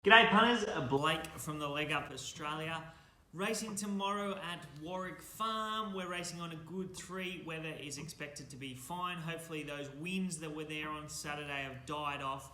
G'day punters, Blake from the Leg Up Australia. Racing tomorrow at Warwick Farm. We're racing on a good 3. Weather is expected to be fine. Hopefully those winds that were there on Saturday have died off.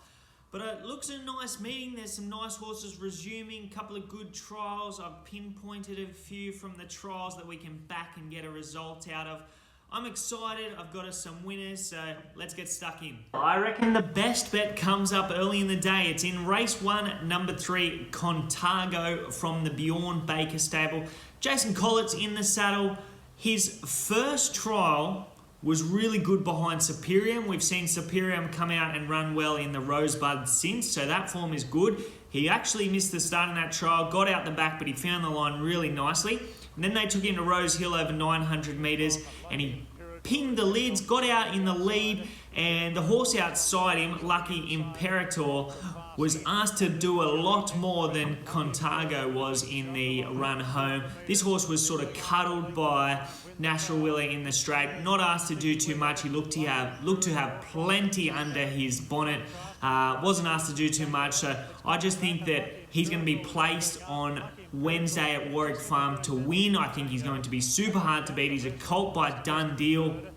But it looks a nice meeting. There's some nice horses resuming, a couple of good trials. I've pinpointed a few from the trials that we can back and get a result out of. I'm excited. I've got us some winners, so let's get stuck in. I reckon the best bet comes up early in the day. It's in race 1, number 3, CONTANGO from the Bjorn Baker stable. Jason Collett's in the saddle. His first trial was really good behind Superium. We've seen Superium come out and run well in the Rosebud since, so that form is good. He actually missed the start in that trial, got out the back, but he found the line really nicely. And then they took him to Rose Hill over 900 metres and he pinged the lids, got out in the lead, and the horse outside him, Lucky Imperator, was asked to do a lot more than CONTAGO was in the run home. This horse was sort of cuddled by Natural Willer in the straight, not asked to do too much. He looked to have plenty under his bonnet. Wasn't asked to do too much, so I just think that he's going to be placed on Wednesday at Warwick Farm to win. I think he's going to be super hard to beat. He's a colt by Dundeel,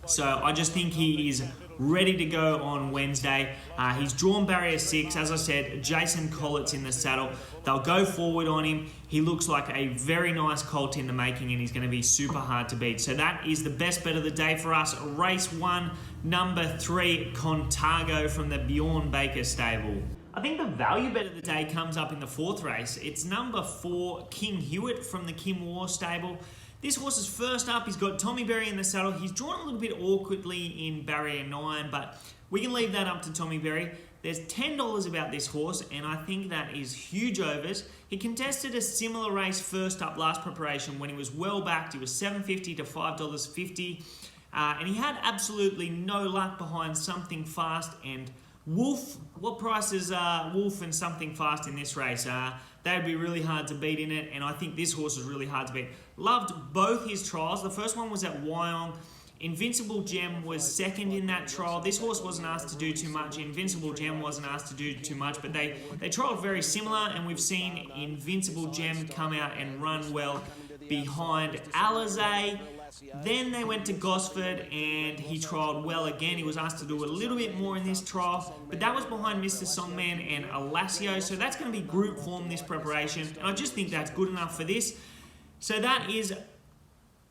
so I just think he is ready to go on Wednesday. He's drawn barrier 6. As I said, Jason Collett's in the saddle. They'll go forward on him. He looks like a very nice colt in the making, and he's going to be super hard to beat. So that is the best bet of the day for us. Race 1, number 3, CONTAGO from the Bjorn Baker stable. I think the value bet of the day comes up in the 4th race. It's number 4, King HEWITT from the Kim War stable. This horse is first up. He's got Tommy Berry in the saddle. He's drawn a little bit awkwardly in barrier 9, but we can leave that up to Tommy Berry. There's $10 about this horse, and I think that is huge overs. He contested a similar race first up last preparation when he was well backed. He was $7.50 to $5.50, and he had absolutely no luck behind Something Fast and Wolfe. What price is Wolfe and Something Fast in this race? They would be really hard to beat in it, and I think this horse is really hard to beat. Loved both his trials. The first one was at Wyong. Invincible Gem was second in that trial. This horse wasn't asked to do too much. Invincible Gem wasn't asked to do too much, but they trialled very similar, and we've seen Invincible Gem come out and run well behind Alizee. Then they went to Gosford and he trialled well again. He was asked to do a little bit more in this trial, but that was behind Mister Songman and Alassio. So that's going to be group form this preparation, and I just think that's good enough for this. So that is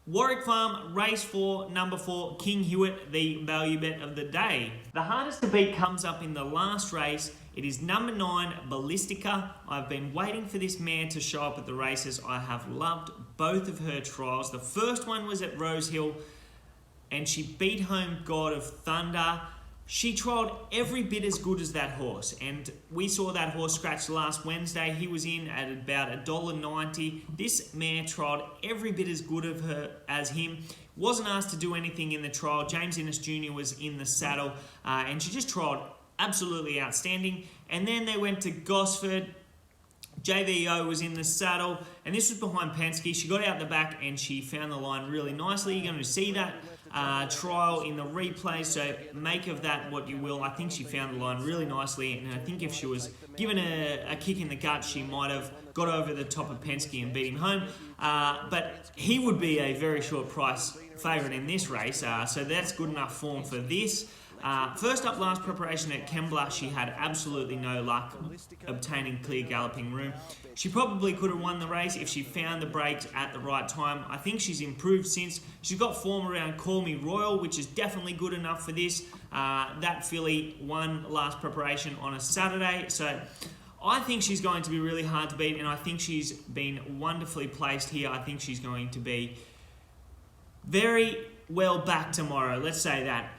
Warwick Farm, race 4, number 4, King HEWITT, the value bet of the day. The hardest to beat comes up in the last race. It is number 9, BALLISTICA. I've been waiting for this mare to show up at the races. I have loved both of her trials. The first one was at Rose Hill, and she beat home God of Thunder. She trialled every bit as good as that horse, and we saw that horse scratch last Wednesday. He was in at about $1.90. This mare trialled every bit as good of her as him. Wasn't asked to do anything in the trial. James Innes Jr. was in the saddle, and she just trialled absolutely outstanding. And then they went to Gosford. JVO was in the saddle, and this was behind Penske. She got out the back and she found the line really nicely. You're going to see that trial in the replay, so make of that what you will. I think she found the line really nicely, and I think if she was given a kick in the gut, she might have got over the top of Penske and beat him home. But he would be a very short price favourite in this race, so that's good enough form for this. First up last preparation at Kembla, she had absolutely no luck obtaining clear galloping room. She probably could have won the race if she found the brakes at the right time. I think she's improved since. She's got form around Call Me Royal, which is definitely good enough for this. That filly won last preparation on a Saturday, so I think she's going to be really hard to beat, and I think she's been wonderfully placed here. I think she's going to be very well back tomorrow, let's say that.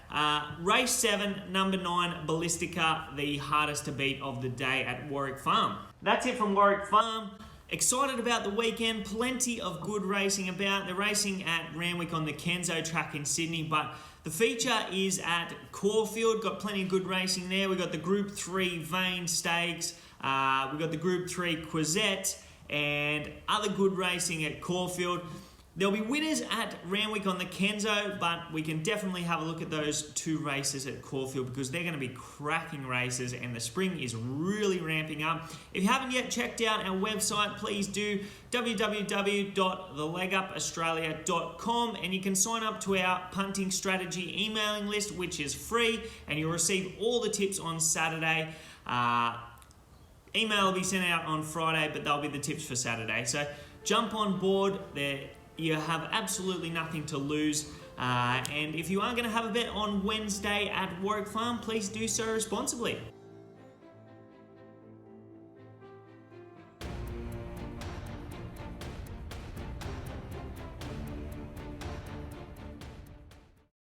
Race 7, number 9, BALLISTICA, the hardest to beat of the day at Warwick Farm. That's it from Warwick Farm. Excited about the weekend, plenty of good racing about. They're racing at Randwick on the Kenzo track in Sydney, but the feature is at Caulfield. Got plenty of good racing there. We've got the Group 3 Vane Stakes, we've got the Group 3 Quizette, and other good racing at Caulfield. There'll be winners at Randwick on the Kenzo, but we can definitely have a look at those 2 races at Caulfield because they're going to be cracking races and the spring is really ramping up. If you haven't yet checked out our website, please do www.thelegupaustralia.com, and you can sign up to our punting strategy emailing list, which is free, and you'll receive all the tips on Saturday. Email will be sent out on Friday, but they'll be the tips for Saturday. So jump on board there. You have absolutely nothing to lose. And if you are going to have a bet on Wednesday at Warwick Farm, please do so responsibly.